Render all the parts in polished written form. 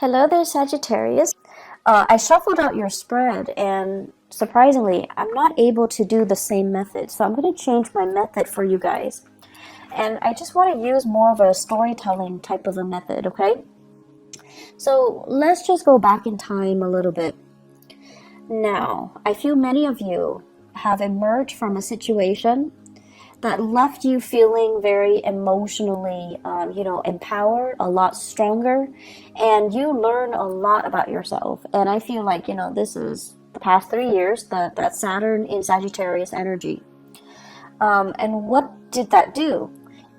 Hello there, Sagittarius. I shuffled out your spread, and surprisingly, I'm not able to do the same method. So I'm going to change my method for you guys. And I just want to use more of a storytelling type of a method, okay? So let's just go back in time a little bit. Now, I feel many of you have emerged from a situation that left you feeling very emotionally, empowered, a lot stronger, and you learn a lot about yourself. And I feel like, this is the past 3 years, that Saturn in Sagittarius energy. And what did that do?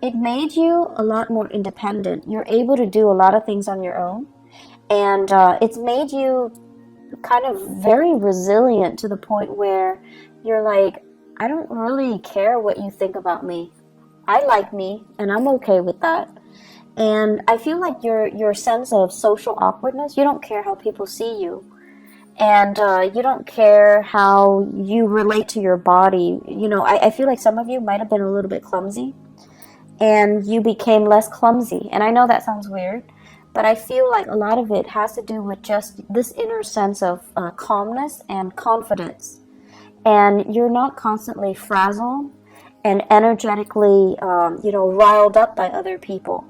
It made you a lot more independent. You're able to do a lot of things on your own. And it's made you kind of very resilient to the point where you're like, I don't really care what you think about me. I like me, and I'm okay with that. And I feel like your sense of social awkwardness, you don't care how people see you. And you don't care how you relate to your body. I feel like some of you might have been a little bit clumsy, and you became less clumsy. And I know that sounds weird, but I feel like a lot of it has to do with just this inner sense of calmness and confidence. And you're not constantly frazzled and energetically, riled up by other people.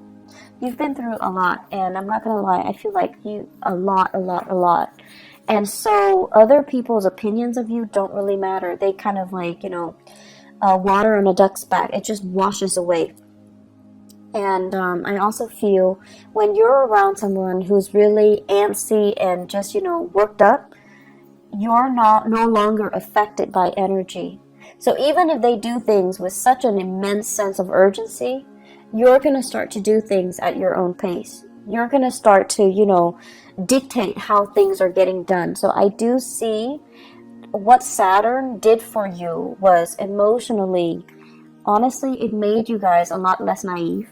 You've been through a lot, and I'm not going to lie, I feel like you, a lot. And so other people's opinions of you don't really matter. They kind of like, water on a duck's back. It just washes away. And I also feel when you're around someone who's really antsy and just, worked up, you're no longer affected by energy. So even if they do things with such an immense sense of urgency, you're going to start to do things at your own pace. You're going to start to, dictate how things are getting done. So I do see what Saturn did for you was emotionally, honestly, it made you guys a lot less naive.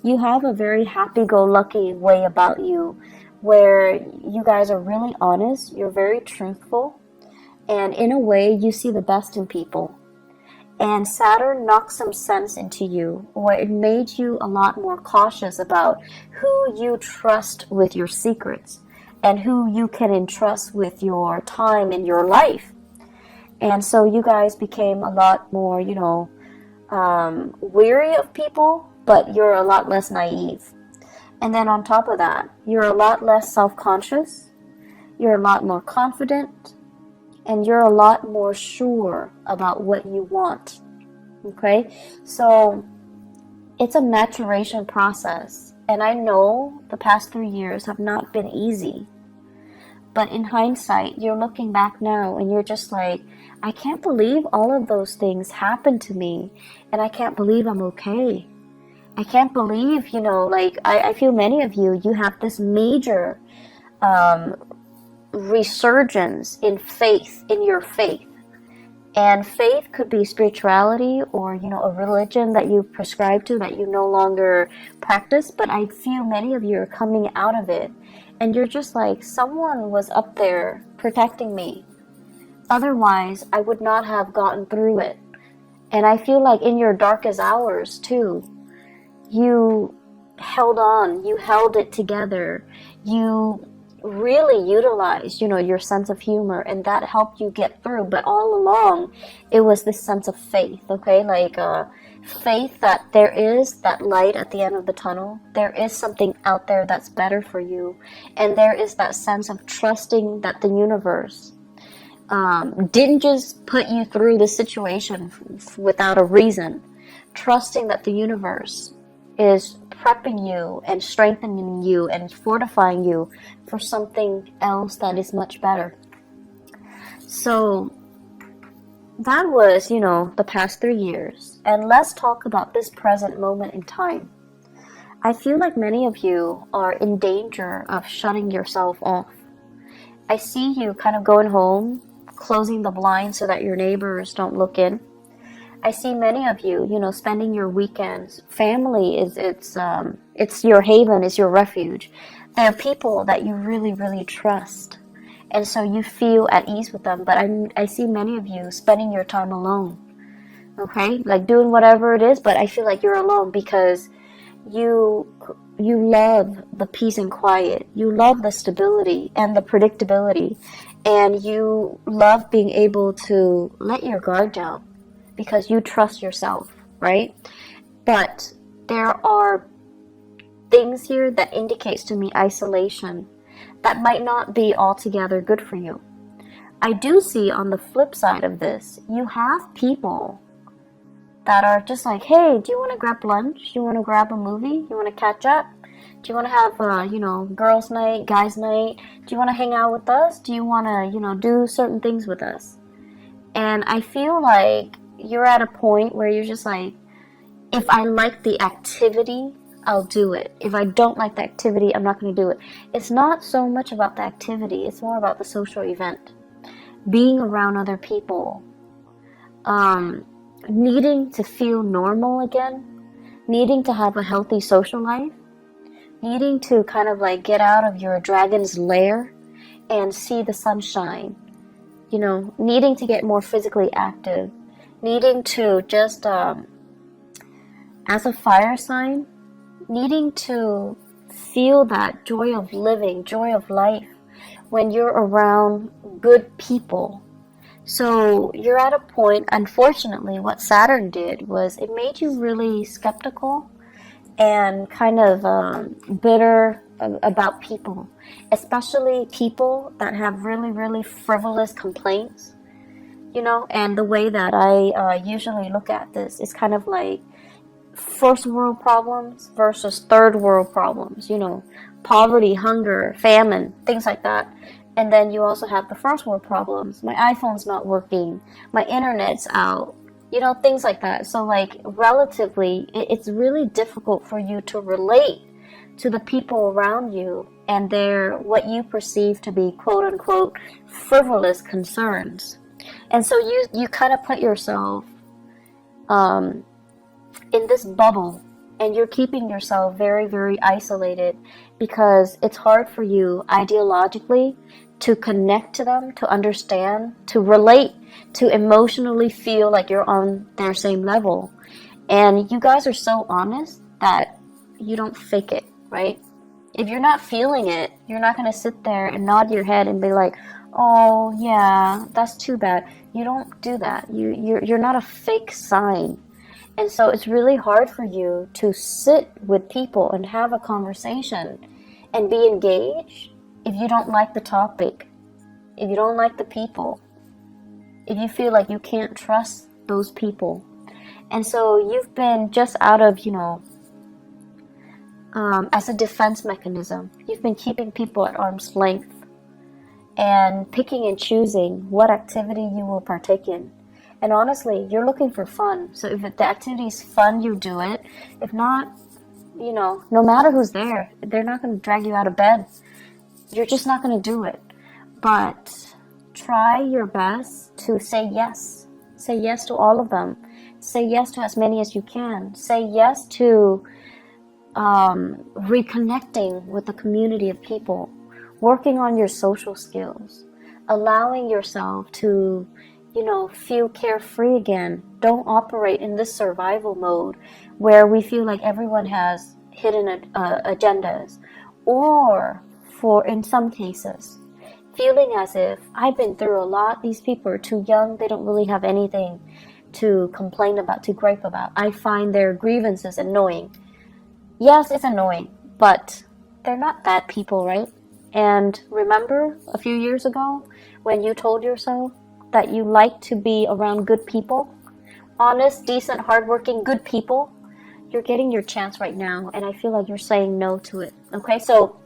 You have a very happy-go-lucky way about you, where you guys are really honest, you're very truthful, and in a way you see the best in people. And Saturn knocked some sense into you, where it made you a lot more cautious about who you trust with your secrets and who you can entrust with your time in your life. And so you guys became a lot more, weary of people, but you're a lot less naive. And then on top of that, you're a lot less self-conscious, you're a lot more confident, and you're a lot more sure about what you want. Okay? So it's a maturation process. And I know the past 3 years have not been easy. But in hindsight, you're looking back now and you're just like, I can't believe all of those things happened to me. And I can't believe I'm okay. I can't believe, I feel many of you have this major resurgence in faith, in your faith. And faith could be spirituality or, a religion that you prescribe to that you no longer practice. But I feel many of you are coming out of it. And you're just like, someone was up there protecting me. Otherwise, I would not have gotten through it. And I feel like in your darkest hours, too, you held on, you held it together, you really utilized, your sense of humor, and that helped you get through. But all along, it was this sense of faith, okay? Like faith that there is that light at the end of the tunnel. There is something out there that's better for you. And there is that sense of trusting that the universe didn't just put you through the situation without a reason. Trusting that the universe is prepping you and strengthening you and fortifying you for something else that is much better. So that was, the past 3 years. And let's talk about this present moment in time. I feel like many of you are in danger of shutting yourself off. I see you kind of going home, closing the blinds so that your neighbors don't look in. I see many of you, spending your weekends. Family it's your haven, it's your refuge. There are people that you really, really trust. And so you feel at ease with them. But I see many of you spending your time alone. Okay? Like doing whatever it is, but I feel like you're alone because you you love the peace and quiet. You love the stability and the predictability. And you love being able to let your guard down because you trust yourself, right? But there are things here that indicates to me isolation that might not be altogether good for you. I do see on the flip side of this, you have people that are just like, hey, do you want to grab lunch? Do you want to grab a movie? You want to catch up? Do you want to have, girls' night, guys' night? Do you want to hang out with us? Do you want to, do certain things with us? And I feel like you're at a point where you're just like, if I like the activity, I'll do it. If I don't like the activity, I'm not going to do it. It's not so much about the activity. It's more about the social event. Being around other people. Needing to feel normal again. Needing to have a healthy social life. Needing to kind of like get out of your dragon's lair and see the sunshine. Needing to get more physically active. Needing to just, as a fire sign, needing to feel that joy of living, joy of life when you're around good people. So you're at a point, unfortunately, what Saturn did was it made you really skeptical and kind of bitter about people, especially people that have really, really frivolous complaints, and the way that I usually look at this is kind of like first world problems versus third world problems, poverty, hunger, famine, things like that. And then you also have the first world problems. My iPhone's not working, my internet's out, things like that. So like relatively, it's really difficult for you to relate to the people around you and their, what you perceive to be quote unquote frivolous concerns. And so you kind of put yourself, in this bubble, and you're keeping yourself very, very isolated because it's hard for you ideologically to connect to them, to understand, to relate, to emotionally feel like you're on their same level. And you guys are so honest that you don't fake it, right? If you're not feeling it, you're not going to sit there and nod your head and be like, oh yeah, that's too bad. You don't do that. You're not a fake sign. And so it's really hard for you to sit with people and have a conversation and be engaged if you don't like the topic, if you don't like the people, if you feel like you can't trust those people. And so you've been just out of, as a defense mechanism, you've been keeping people at arm's length and picking and choosing what activity you will partake in. And honestly, you're looking for fun. So if the activity is fun, you do it. If not, no matter who's there, they're not going to drag you out of bed. You're just not going to do it. But try your best to say yes. Say yes to all of them. Say yes to as many as you can. Say yes to reconnecting with a community of people. Working on your social skills. Allowing yourself to feel carefree again. Don't operate in this survival mode where we feel like everyone has hidden agendas, or in some cases, feeling as if I've been through a lot, these people are too young, they don't really have anything to complain about, to gripe about. I find their grievances annoying. Yes, it's annoying, but they're not bad people, right? And remember a few years ago when you told yourself that you like to be around good people, honest, decent, hardworking, good people, you're getting your chance right now, and I feel like you're saying no to it. Okay, so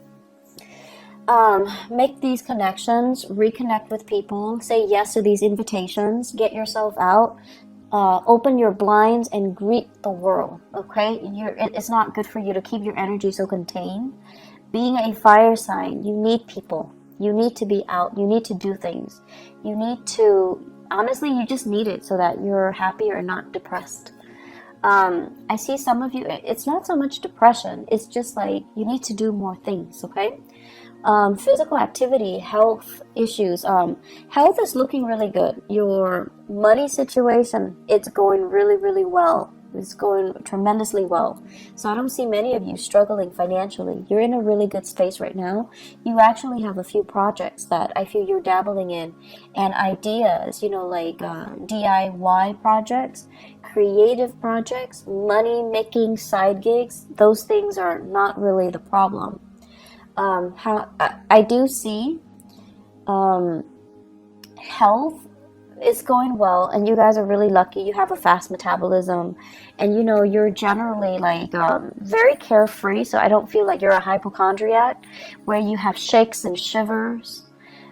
make these connections, reconnect with people, say yes to these invitations, get yourself out, open your blinds and greet the world. Okay, it's not good for you to keep your energy so contained. Being a fire sign, you need people. You need to be out. You need to do things. You need to, honestly, you just need it so that you're happier and not depressed. I see some of you, it's not so much depression. It's just like you need to do more things, okay? Physical activity, health issues. Health is looking really good. Your money situation, it's going really, really well. is going tremendously well. So I don't see many of you struggling financially. You're in a really good space right now. You actually have a few projects that I feel you're dabbling in, and ideas, you know, like DIY projects, creative projects, money making side gigs. Those things are not really the problem. How I do see health is going well, and you guys are really lucky. You have a fast metabolism, and you know, you're generally like very carefree, so I don't feel like you're a hypochondriac where you have shakes and shivers,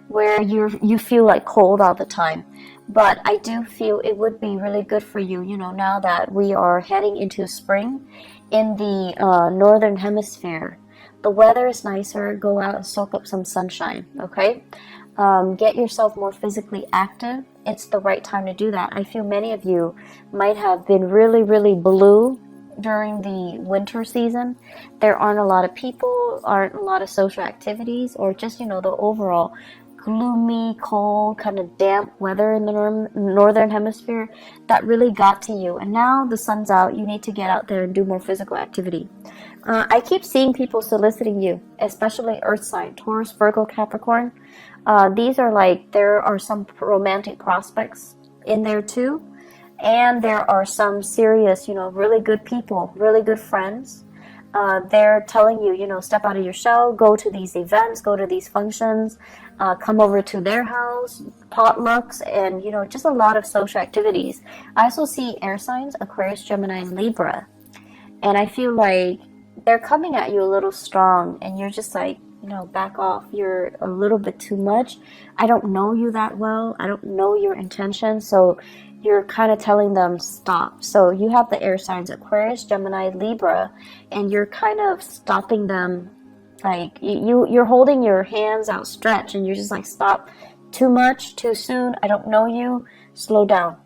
where you feel like cold all the time. But I do feel it would be really good for you, you know, now that we are heading into spring in the northern hemisphere. The weather is nicer. Go out and soak up some sunshine, okay? Get yourself more physically active. It's the right time to do that. I feel many of you might have been really, really blue during the winter season. There aren't a lot of people, aren't a lot of social activities, or just, you know, the overall gloomy, cold, kind of damp weather in the northern hemisphere that really got to you. And now the sun's out, you need to get out there and do more physical activity. I keep seeing people soliciting you, especially earth sign, Taurus, Virgo, Capricorn. These are like, there are some romantic prospects in there too. And there are some serious, you know, really good people, really good friends. They're telling you, you know, step out of your shell, go to these events, go to these functions, come over to their house, potlucks, and, you know, just a lot of social activities. I also see air signs, Aquarius, Gemini, and Libra. And I feel like they're coming at you a little strong, and you're just like, you know, back off. You're a little bit too much. I don't know you that well. I don't know your intentions. So you're kind of telling them stop. So you have the air signs Aquarius, Gemini, Libra, and you're kind of stopping them. Like you're holding your hands outstretched, and you're just like, stop. Too much, too soon. I don't know you. Slow down.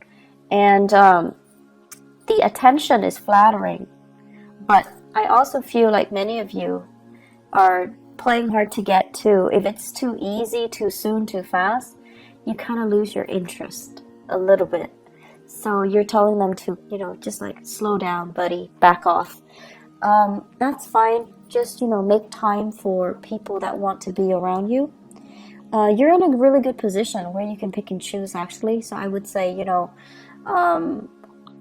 And the attention is flattering, but I also feel like many of you are playing hard to get to. If it's too easy, too soon, too fast, you kind of lose your interest a little bit. So you're telling them to, you know, just like slow down, buddy, back off. That's fine. Just, you know, make time for people that want to be around you. You're in a really good position where you can pick and choose, actually. So I would say, you know,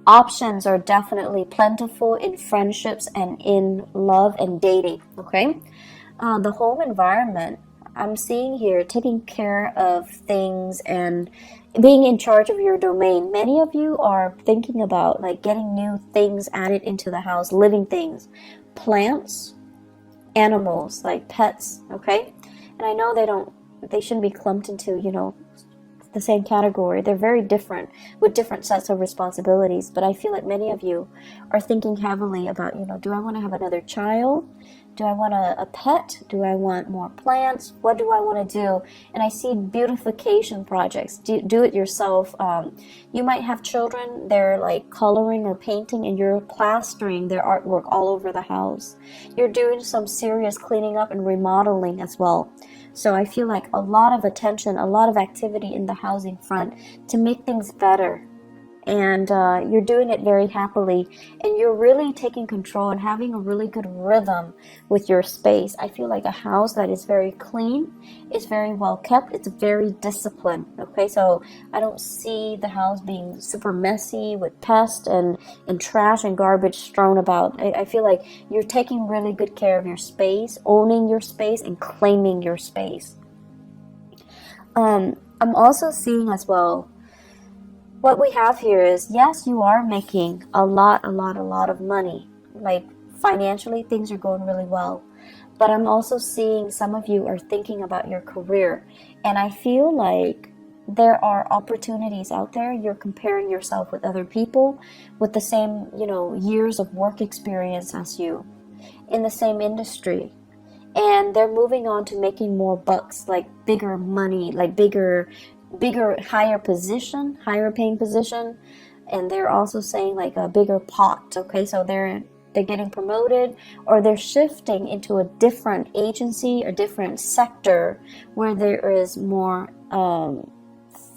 options are definitely plentiful in friendships and in love and dating, okay? The home environment, I'm seeing here, taking care of things and being in charge of your domain. Many of you are thinking about like getting new things added into the house, living things, plants, animals, like pets, okay? And I know they shouldn't be clumped into, you know, the same category. They're very different with different sets of responsibilities, but I feel like many of you are thinking heavily about, you know, do I want to have another child? Do I want a pet? Do I want more plants? What do I want to do? And I see beautification projects. Do it yourself. You might have children, they're like coloring or painting, and you're plastering their artwork all over the house. You're doing some serious cleaning up and remodeling as well. So I feel like a lot of attention, a lot of activity in the housing front to make things better. And you're doing it very happily, and you're really taking control and having a really good rhythm with your space. I feel like a house that is very clean, is very well kept, it's very disciplined, okay? So I don't see the house being super messy with pests and trash and garbage strewn about. I feel like you're taking really good care of your space, owning your space, and claiming your space. I'm also seeing as well, what we have here is, yes, you are making a lot of money. Like financially, things are going really well. But I'm also seeing some of you are thinking about your career. And I feel like there are opportunities out there. You're comparing yourself with other people with the same, you know, years of work experience as you in the same industry. And they're moving on to making more bucks, like bigger money, like bigger, higher paying position, and they're also saying like a bigger pot, okay? So they're getting promoted, or they're shifting into a different agency, a different sector where there is more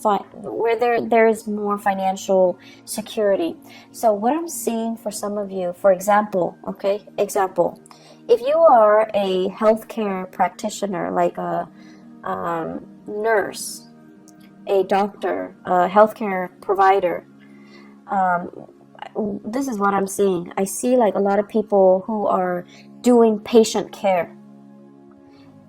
where there is more financial security. So what I'm seeing for some of you, for example, okay, if you are a healthcare practitioner, like a nurse, a doctor, a healthcare provider, this is what I'm seeing. I see like a lot of people who are doing patient care.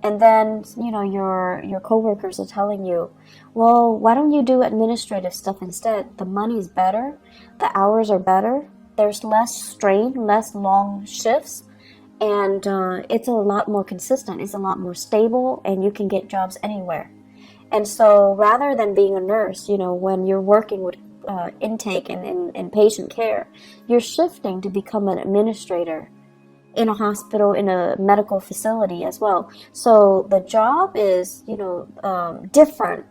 And then, your coworkers are telling you, well, why don't you do administrative stuff instead? The money's better, the hours are better, there's less strain, less long shifts, and it's a lot more consistent, it's a lot more stable, and you can get jobs anywhere. And so rather than being a nurse, when you're working with intake and patient care, you're shifting to become an administrator in a hospital, in a medical facility as well. So the job is, different,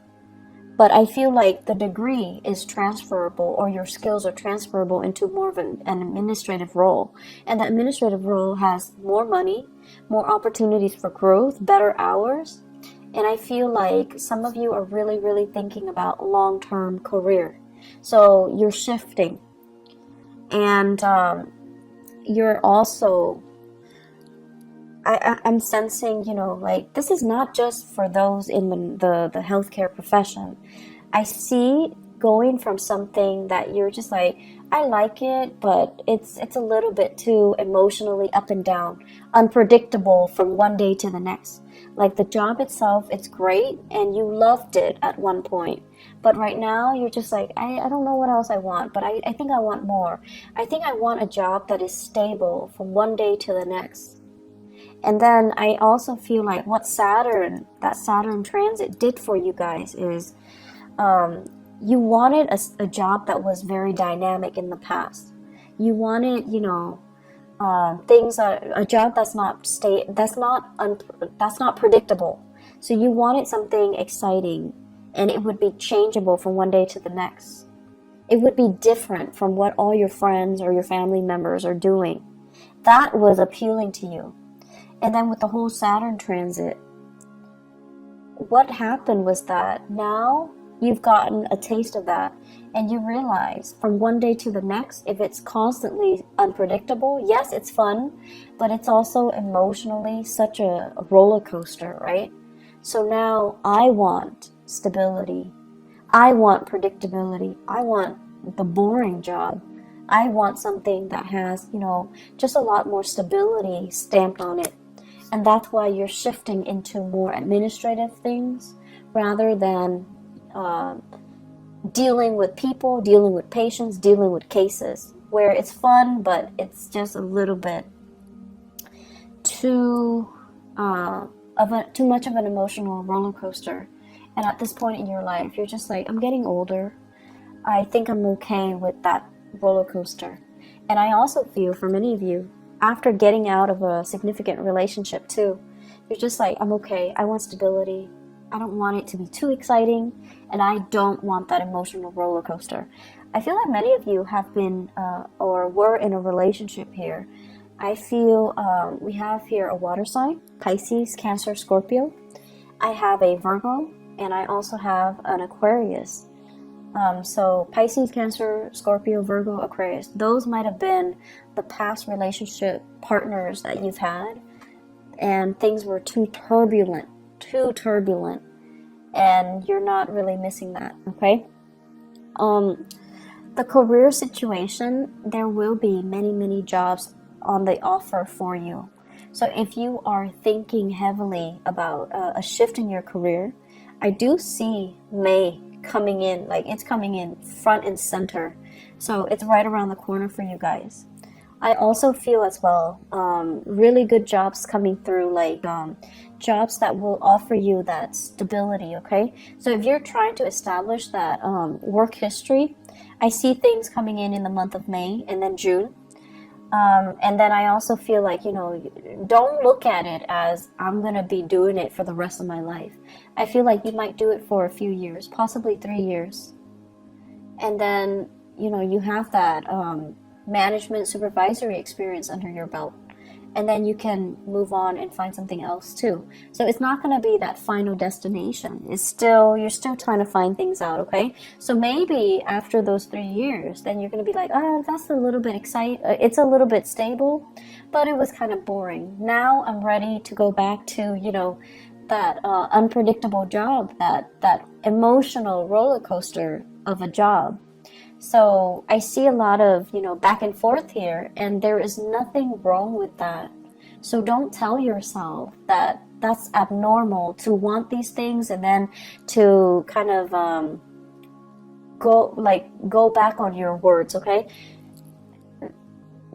but I feel like the degree is transferable, or your skills are transferable into more of an administrative role. And the administrative role has more money, more opportunities for growth, better hours. And I feel like some of you are really, really thinking about long-term career. So you're shifting. And you're also, I'm sensing, like this is not just for those in the healthcare profession. I see going from something that you're just like, I like it, but it's a little bit too emotionally up and down, unpredictable from one day to the next. Like the job itself, it's great, and you loved it at one point. But right now, you're just like, I don't know what else I want, but I think I want more. I think I want a job that is stable from one day to the next. And then I also feel like what that Saturn transit did for you guys is you wanted a job that was very dynamic in the past. You wanted, a job that's not predictable. So you wanted something exciting, and it would be changeable from one day to the next. It would be different from what all your friends or your family members are doing. That was appealing to you. And then with the whole Saturn transit, what happened was that now you've gotten a taste of that, and you realize from one day to the next, if it's constantly unpredictable, yes, it's fun, but it's also emotionally such a roller coaster, right? So now I want stability. I want predictability. I want the boring job. I want something that has, just a lot more stability stamped on it. And that's why you're shifting into more administrative things rather than dealing with people, dealing with patients, dealing with cases, where it's fun, but it's just a little bit too much of an emotional roller coaster. And at this point in your life, you're just like, I'm getting older. I think I'm okay with that roller coaster. And I also feel for many of you, after getting out of a significant relationship too, you're just like, I'm okay. I want stability. I don't want it to be too exciting, and I don't want that emotional roller coaster. I feel like many of you have been or were in a relationship here. I feel we have here a water sign, Pisces, Cancer, Scorpio. I have a Virgo, and I also have an Aquarius. So Pisces, Cancer, Scorpio, Virgo, Aquarius. Those might have been the past relationship partners that you've had, and things were too turbulent, and you're not really missing that, okay? The career situation, there will be many jobs on the offer for you. So if you are thinking heavily about a shift in your career, I do see May coming in, like it's coming in front and center. So it's right around the corner for you guys. I also feel as well, really good jobs coming through, like jobs that will offer you that stability, okay? So if you're trying to establish that work history, I see things coming in the month of May and then June. And then I also feel like, don't look at it as I'm going to be doing it for the rest of my life. I feel like you might do it for a few years, possibly 3 years. And then, you have that management supervisory experience under your belt. and then you can move on and find something else too. So it's not going to be that final destination. It's still, you're still trying to find things out, okay? So maybe after those 3 years, then you're going to be like, oh, that's a little bit it's a little bit stable, but it was kind of boring. Now I'm ready to go back to, you know, that unpredictable job, that emotional roller coaster of a job. So I see a lot of, you know, back and forth here, and there is nothing wrong with that. So don't tell yourself that that's abnormal to want these things and then to kind of go back on your words, okay?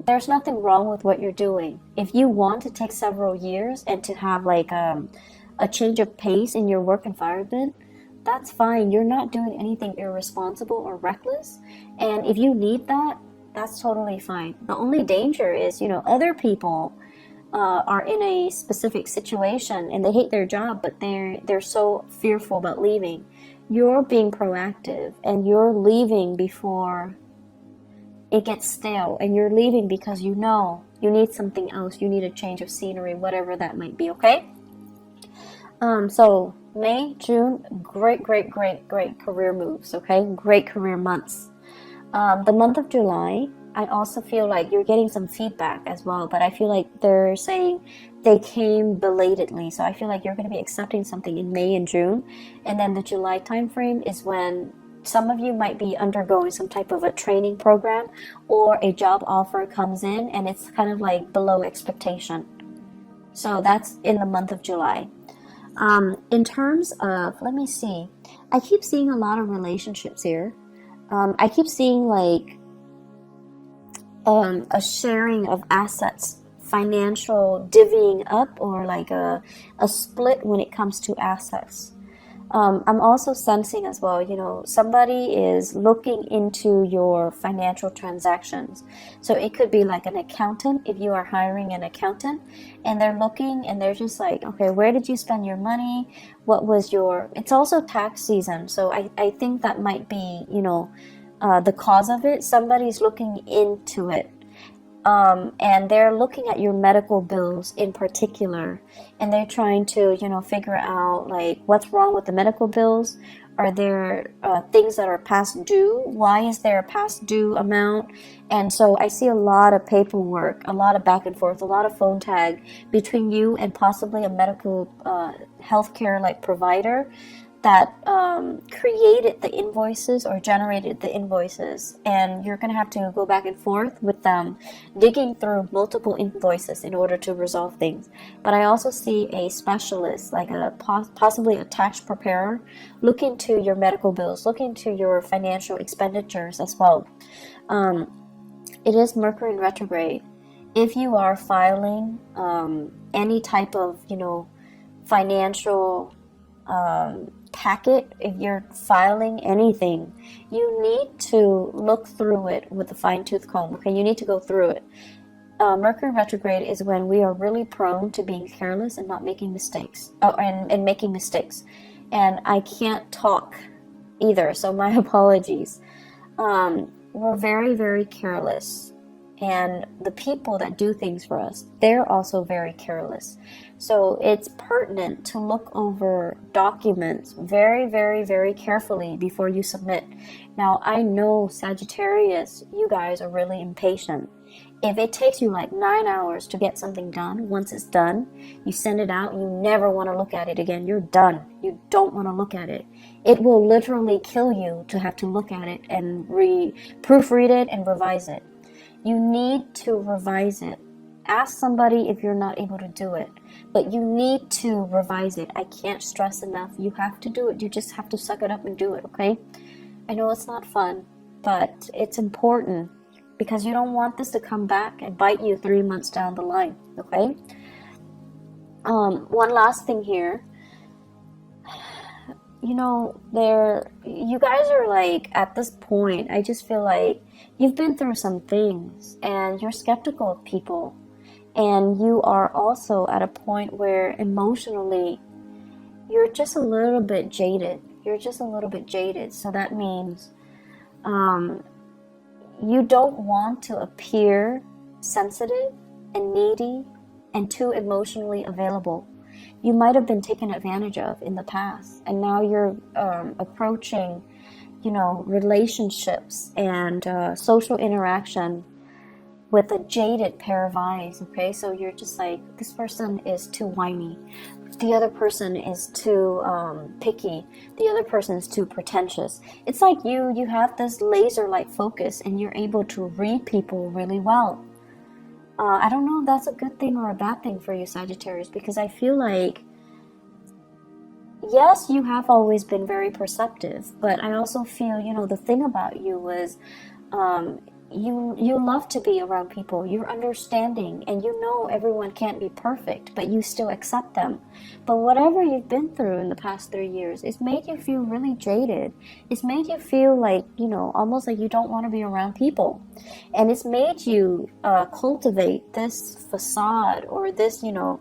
There's nothing wrong with what you're doing. If you want to take several years and to have like a change of pace in your work environment, that's fine. You're not doing anything irresponsible or reckless. And if you need that, that's totally fine. The only danger is, you know, other people are in a specific situation and they hate their job, but they're so fearful about leaving. You're being proactive and you're leaving before it gets stale, and you're leaving because you know you need something else. You need a change of scenery, whatever that might be, okay? So May, June, great career moves, okay? Great career months. The month of July, I also feel like you're getting some feedback as well, but I feel like they're saying they came belatedly. So I feel like you're going to be accepting something in May and June. And then the July timeframe is when some of you might be undergoing some type of a training program or a job offer comes in and it's kind of like below expectation. So that's in the month of July. In terms of, let me see, I keep seeing a lot of relationships here. I keep seeing like a sharing of assets, financial divvying up, or like a split when it comes to assets. I'm also sensing as well, you know, somebody is looking into your financial transactions. So it could be like an accountant, if you are hiring an accountant, and they're looking and they're just like, okay, where did you spend your money? What was your, it's also tax season. So I think that might be, you know, the cause of it. Somebody's looking into it. And they're looking at your medical bills in particular, and they're trying to, you know, figure out like what's wrong with the medical bills. Are there things that are past due? Why is there a past due amount? And so I see a lot of paperwork, a lot of back and forth, a lot of phone tag between you and possibly a medical healthcare like provider that created the invoices or generated the invoices, and you're going to have to go back and forth with them, digging through multiple invoices in order to resolve things. But I also see a specialist, like a possibly a tax preparer, look into your medical bills, look into your financial expenditures as well. It is Mercury in retrograde. If you are filing any type of, you know, financial packet, if you're filing anything, you need to look through it with a fine-tooth comb, okay? You need to go through it. Mercury retrograde is when we are really prone to being careless and not making mistakes, and making mistakes. And I can't talk either, so my apologies. We're very careless. And the people that do things for us, they're also very careless. So it's pertinent to look over documents very carefully before you submit. Now, I know Sagittarius, you guys are really impatient. If it takes you like 9 hours to get something done, once it's done, you send it out, you never want to look at it again. You're done. You don't want to look at it. It will literally kill you to have to look at it and proofread it and revise it. You need to revise it. Ask somebody if you're not able to do it, but you need to revise it. I can't stress enough. You have to do it. You just have to suck it up and do it, okay? I know it's not fun, but it's important because you don't want this to come back and bite you 3 months down the line, okay? One last thing here. You know, you guys are like, at this point, I just feel like you've been through some things and you're skeptical of people, and you are also at a point where emotionally you're just a little bit jaded. So that means you don't want to appear sensitive and needy and too emotionally available. You might have been taken advantage of in the past, and now you're approaching, you know, relationships and social interaction with a jaded pair of eyes, okay? So you're just like, this person is too whiny. The other person is too picky. The other person is too pretentious. It's like you have this laser-like focus and you're able to read people really well. I don't know if that's a good thing or a bad thing for you, Sagittarius, because I feel like, yes, you have always been very perceptive, but I also feel, you know, the thing about you was you love to be around people. You're understanding, and you know everyone can't be perfect, but you still accept them. But whatever you've been through in the past 3 years, it's made you feel really jaded. It's made you feel like, you know, almost like you don't want to be around people. And it's made you cultivate this facade or this, you know,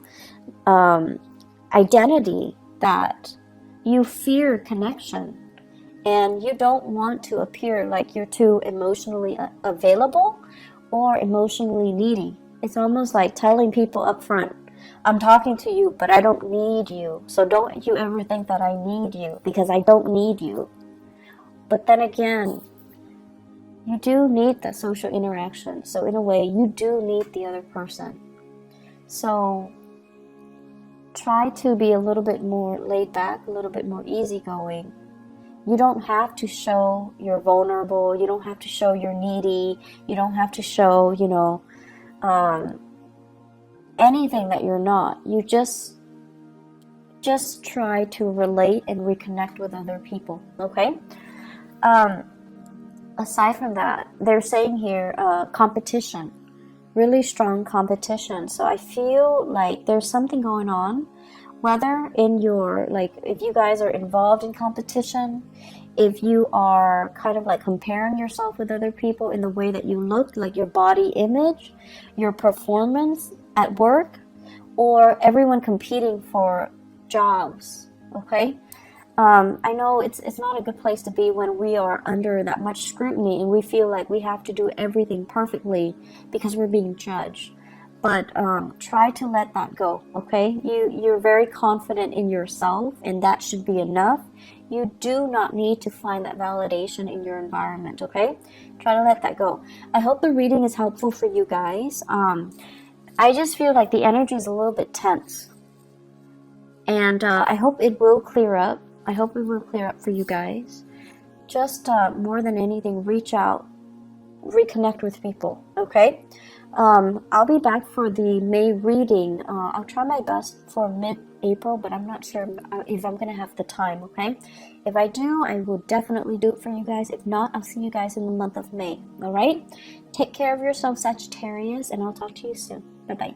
identity that you fear connection. And you don't want to appear like you're too emotionally available or emotionally needy. It's almost like telling people up front, I'm talking to you, but I don't need you. So don't you ever think that I need you, because I don't need you. But then again, you do need that social interaction. So in a way, you do need the other person. So try to be a little bit more laid back, a little bit more easygoing. You don't have to show you're vulnerable. You don't have to show you're needy. You don't have to show, you know, anything that you're not. You just try to relate and reconnect with other people, okay? Aside from that, they're saying here competition, really strong competition. So I feel like there's something going on, whether in your, like, if you guys are involved in competition, if you are kind of like comparing yourself with other people in the way that you look, like your body image, your performance at work, or everyone competing for jobs, okay? I know it's not a good place to be when we are under that much scrutiny and we feel like we have to do everything perfectly because we're being judged. But try to let that go, okay? You're very confident in yourself, and that should be enough. You do not need to find that validation in your environment, okay? Try to let that go. I hope the reading is helpful for you guys. I just feel like the energy is a little bit tense. And I hope it will clear up. I hope it will clear up for you guys. Just more than anything, reach out, reconnect with people, okay? I'll be back for the May reading. I'll try my best for mid-April, but I'm not sure if I'm going to have the time, okay? If I do, I will definitely do it for you guys. If not, I'll see you guys in the month of May, all right? Take care of yourself, Sagittarius, and I'll talk to you soon. Bye-bye.